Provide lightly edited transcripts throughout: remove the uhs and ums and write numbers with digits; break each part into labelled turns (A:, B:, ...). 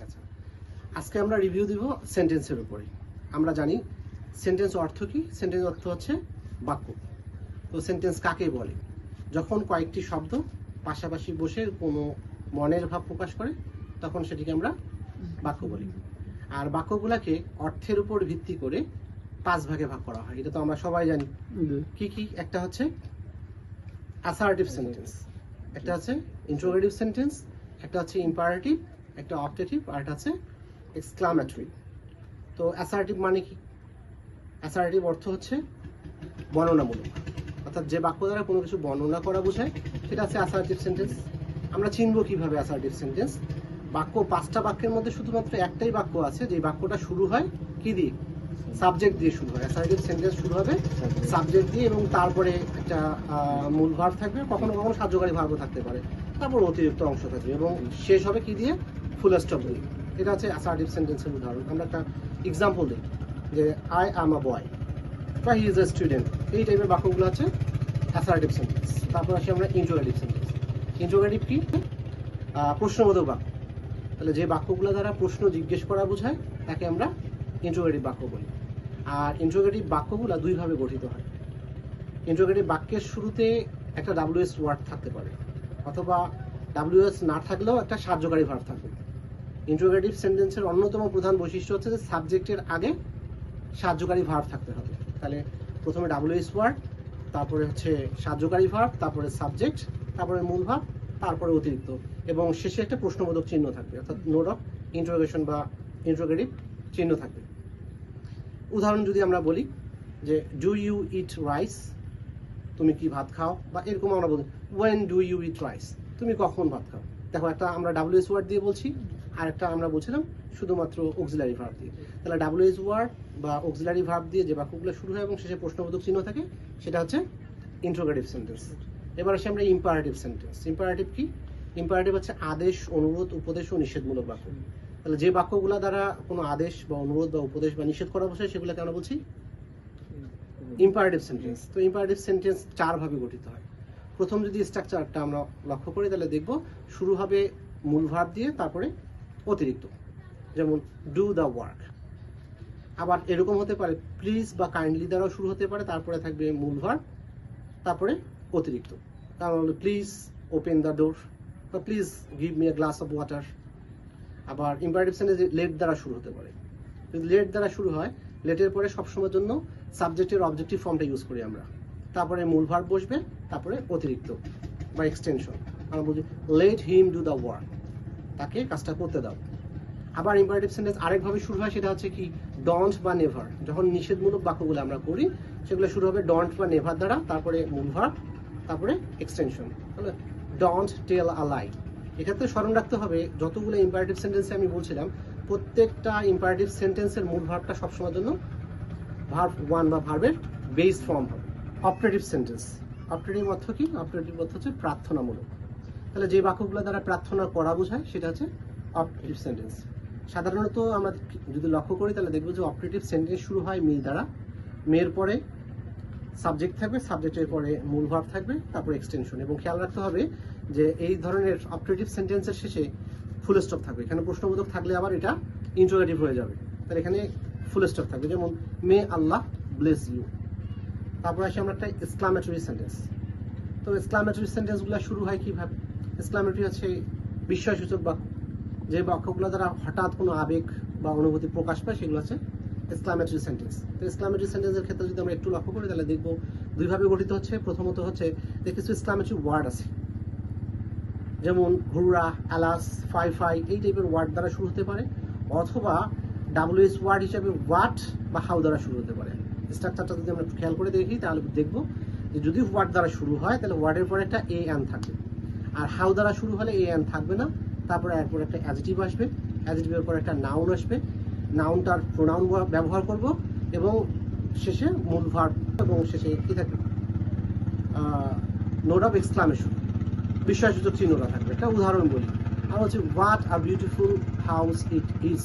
A: আচ্ছা, আজকে আমরা রিভিউ দিব সেন্টেন্সের উপরে। আমরা জানি সেন্টেন্স অর্থ কি। সেন্টেন্স অর্থ হচ্ছে বাক্য। তো সেন্টেন্স কাকে বলে? যখন কয়েকটি শব্দ পাশাপাশি বসে কোনো মনের ভাব প্রকাশ করে তখন সেটিকে আমরা বাক্য বলি। আর বাক্যগুলোকে অর্থের উপর ভিত্তি করে 5 ভাগে ভাগ করা হয়। এটা তো আমরা সবাই জানি। কি কি? একটা হচ্ছে অ্যাসার্টিভ সেন্টেন্স, একটা হচ্ছে ইন্টারোগেটিভ সেন্টেন্স, একটা হচ্ছে ইম্পারেটিভ, একটা অপটেটিভ, আর একটা হচ্ছে এক্সক্লামেটরি। তো অ্যাসার্টিভ মানে কি? অ্যাসার্টিভ অর্থ হচ্ছে বর্ণনামূলক, অর্থাৎ যে বাক্য দ্বারা কোনো কিছু বর্ণনা করা বোঝায় সেটা হচ্ছে অ্যাসার্টিভ সেন্টেন্স। আমরা চিনবো কিভাবে অ্যাসার্টিভ সেন্টেন্স? বাক্য 5টা বাক্যের মধ্যে শুধুমাত্র একটাই বাক্য আছে যে বাক্যটা শুরু হয় কি দিয়ে? সাবজেক্ট দিয়ে শুরু হয়। অ্যাসার্টিভ সেন্টেন্স শুরু হবে সাবজেক্ট দিয়ে এবং তারপরে একটা মূল ভার্ব থাকবে, কখনো কখনো সাহায্যকারী ভার্বও থাকতে পারে, তারপর অতিরিক্ত অংশ থাকবে এবং শেষ হবে কি দিয়ে? ফুল স্টপ দিয়ে। এটা হচ্ছে অ্যাসার্টিভ সেন্টেন্সের উদাহরণ। আমরা একটা এক্সাম্পল দিই যে আই অ্যাম আ বয় বা হি ইজ এ স্টুডেন্ট। এই টাইপের বাক্যগুলো আছে অ্যাসার্টিভ সেন্টেন্স। তারপর আসি আমরা ইন্টারোগেটিভ সেন্টেন্স। ইন্টারোগেটিভ কি? প্রশ্নবোধক বাক্য। তাহলে যে বাক্যগুলো দ্বারা প্রশ্ন জিজ্ঞেস করা বোঝায় তাকে আমরা ইন্টারোগেটিভ বাক্য বলি। আর ইন্টারোগেটিভ বাক্যগুলো দুইভাবে গঠিত হয়। ইন্টারোগেটিভ বাক্যের শুরুতে একটা WS ওয়ার্ড থাকতে পারে, অথবা WS না থাকলেও একটা সাহায্যকারী ভার্ব থাকবে। ইন্টারোগেটিভ সেন্টেন্সের অন্যতম প্রধান বৈশিষ্ট্য হচ্ছে যে সাবজেক্টের আগে সাহায্যকারী ভার্ব থাকতে হবে। তাহলে প্রথমে WS ওয়ার্ড, তারপরে হচ্ছে সাহায্যকারী ভার্ব, তারপরে সাবজেক্ট, তারপরে মূল ভার্ব, তারপরে অতিরিক্ত, এবং শেষে একটা প্রশ্নবোধক চিহ্ন থাকবে, অর্থাৎ নোট অফ ইন্টারোগেশন বা ইন্টারোগেটিভ চিহ্ন থাকবে। উদাহরণ যদি আমরা বলি যে ডু ইউ ইট রাইস, তুমি কি ভাত খাও, বা এরকম আমরা বলি when do you eat rice, তুমি কখন ভাত খাও। দেখো, একটা আমরা WS ওয়ার্ড দিয়ে বলছি, আর একটা আমরা বলছিলাম শুধুমাত্র অক্সিলারি ভার্ব দিয়ে। তাহলে WS ওয়ার্ড বা অক্সিলারি ভার্ব দিয়ে যে বাক্যগুলো শুরু হয় এবং শেষে প্রশ্নবোধক চিহ্ন থাকে সেটা হচ্ছে ইন্টারোগেটিভ সেন্টেন্স। এবার আসি আমরা ইম্পারেটিভ সেন্টেন্স। ইম্পারেটিভ কি? ইম্পারেটিভ হচ্ছে আদেশ, অনুরোধ, উপদেশ ও নিষেধমূলক বাক্য। তাহলে যে বাক্যগুলো দ্বারা কোনো আদেশ বা অনুরোধ বা উপদেশ বা নিষেধ করা বোঝায় সেগুলোকে আমরা বলছি ইম্পারেটিভ সেন্টেন্স। তো ইম্পারেটিভ সেন্টেন্স 4 ভাবে গঠিত হয়। প্রথম যদি স্ট্রাকচারটা আমরা লক্ষ্য করি তাহলে দেখব শুরু হবে মূল ভার্ব দিয়ে, তারপরে অতিরিক্ত, যেমন ডু দ্য ওয়ার্ক। আবার এরকম হতে পারে প্লিজ বা কাইন্ডলি দ্বারাও শুরু হতে পারে, তারপরে থাকবে মূল ভার্ব, তারপরে অতিরিক্ত। তাহলে প্লিজ ওপেন দ্য ডোর বা please give me a glass of water. আবার ইম্পারেটিভ সেন্টেন্স লেট দ্বারা শুরু হতে পারে। যদি লেট দ্বারা শুরু হয়, লেটের পরে সবসময়ের জন্য সাবজেক্টের অবজেক্টিভ ফর্মটা ইউজ করি আমরা, তারপরে মূল ভার্ব বসবে, তারপরে অতিরিক্ত বা এক্সটেনশন। আমরা বলছি let him do the work, তাকে কাজটা করতে দাও। আবার ইম্পারেটিভ সেন্টেন্স আরেকভাবে শুরু হয়, সেটা হচ্ছে কি ডন্ট বা নেভার। যখন নিষেধমূলক বাক্যগুলো আমরা করি সেগুলো শুরু হবে ডন্ট বা নেভার দ্বারা, তারপরে মূল ভার্ব, তারপরে এক্সটেনশন। তাহলে ডন্ট টেল আ লাই। এক্ষেত্রে স্মরণ রাখতে হবে যতগুলো ইম্পারেটিভ সেন্টেন্সে আমি বলছিলাম প্রত্যেকটা ইম্পারেটিভ সেন্টেন্সের মূল ভার্বটা সবসময়ের জন্য ভার্ব 1 বা ভার্বের বেস ফর্ম হবে। Operative sentence. অপারেটিভ অর্থ কি? অপারেটিভ অর্থ হচ্ছে প্রার্থনামূলক। তাহলে যে বাক্যগুলো দ্বারা প্রার্থনা করা বোঝায় সেটা হচ্ছে অপারেটিভ সেন্টেন্স। সাধারণত আমরা যদি লক্ষ্য করি তাহলে দেখবো যে অপারেটিভ সেন্টেন্স শুরু হয় মে দ্বারা, মের পরে সাবজেক্ট থাকবে, সাবজেক্টের পরে মূল ভার্ব থাকবে, তারপর এক্সটেনশন। এবং খেয়াল রাখতে হবে যে এই ধরনের অপারেটিভ সেন্টেন্সের শেষে ফুল স্টপ থাকবে। এখানে প্রশ্নবোধক থাকলে আবার এটা ইন্টারোগেটিভ হয়ে যাবে, তাহলে এখানে ফুল স্টপ থাকবে, যেমন মে আল্লাহ ব্লেস ইউ। তারপর আসি আমরা একটা এক্সক্লামেটরি সেন্টেন্স। তো এক্সক্লামেটরি সেন্টেন্সগুলো শুরু হয় কিভাবে? এক্সক্লামেটরি হচ্ছে বিস্ময়সূচক বাক্য। যে বাক্যগুলো দ্বারা হঠাৎ কোনো আবেগ বা অনুভূতি প্রকাশ পায় সেগুলো হচ্ছে এক্সক্লামেটরি সেন্টেন্স। তো এক্সক্লামেটরি সেন্টেন্সের ক্ষেত্রে যদি আমরা একটু লক্ষ্য করি তাহলে দেখবো দুইভাবে গঠিত হচ্ছে। প্রথমত হচ্ছে যে কিছু এক্সক্লামেটরি ওয়ার্ড আছে, যেমন হুররা, অ্যালাস, ফাই ফাই, এই টাইপের ওয়ার্ড দ্বারা শুরু হতে পারে, অথবা WS ওয়ার্ড হিসেবে হোয়াট বা হাউ দ্বারা শুরু হতে পারে। স্ট্রাকচারটা যদি আমরা খেয়াল করে দেখি তাহলে দেখবো যে যদি ওয়ার্ড দ্বারা শুরু হয় তাহলে ওয়ার্ডের পরে একটা AN থাকবে, আর হাউ দ্বারা শুরু হলে AN থাকবে না, তারপরে এরপর একটা অ্যাডজেক্টিভ আসবে, অ্যাডজেক্টিভের পর একটা নাউন আসবে, নাউনটার প্রোনাউন ব্যবহার করব, এবং শেষে মূল ভার্ব, এবং শেষে কি থাকবে? নোট অফ এক্সক্লামেশন, বিস্ময়সূচক চিহ্নটা থাকবে। একটা উদাহরণ বলি, আর হচ্ছে what a beautiful house it is.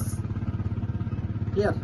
A: Clear?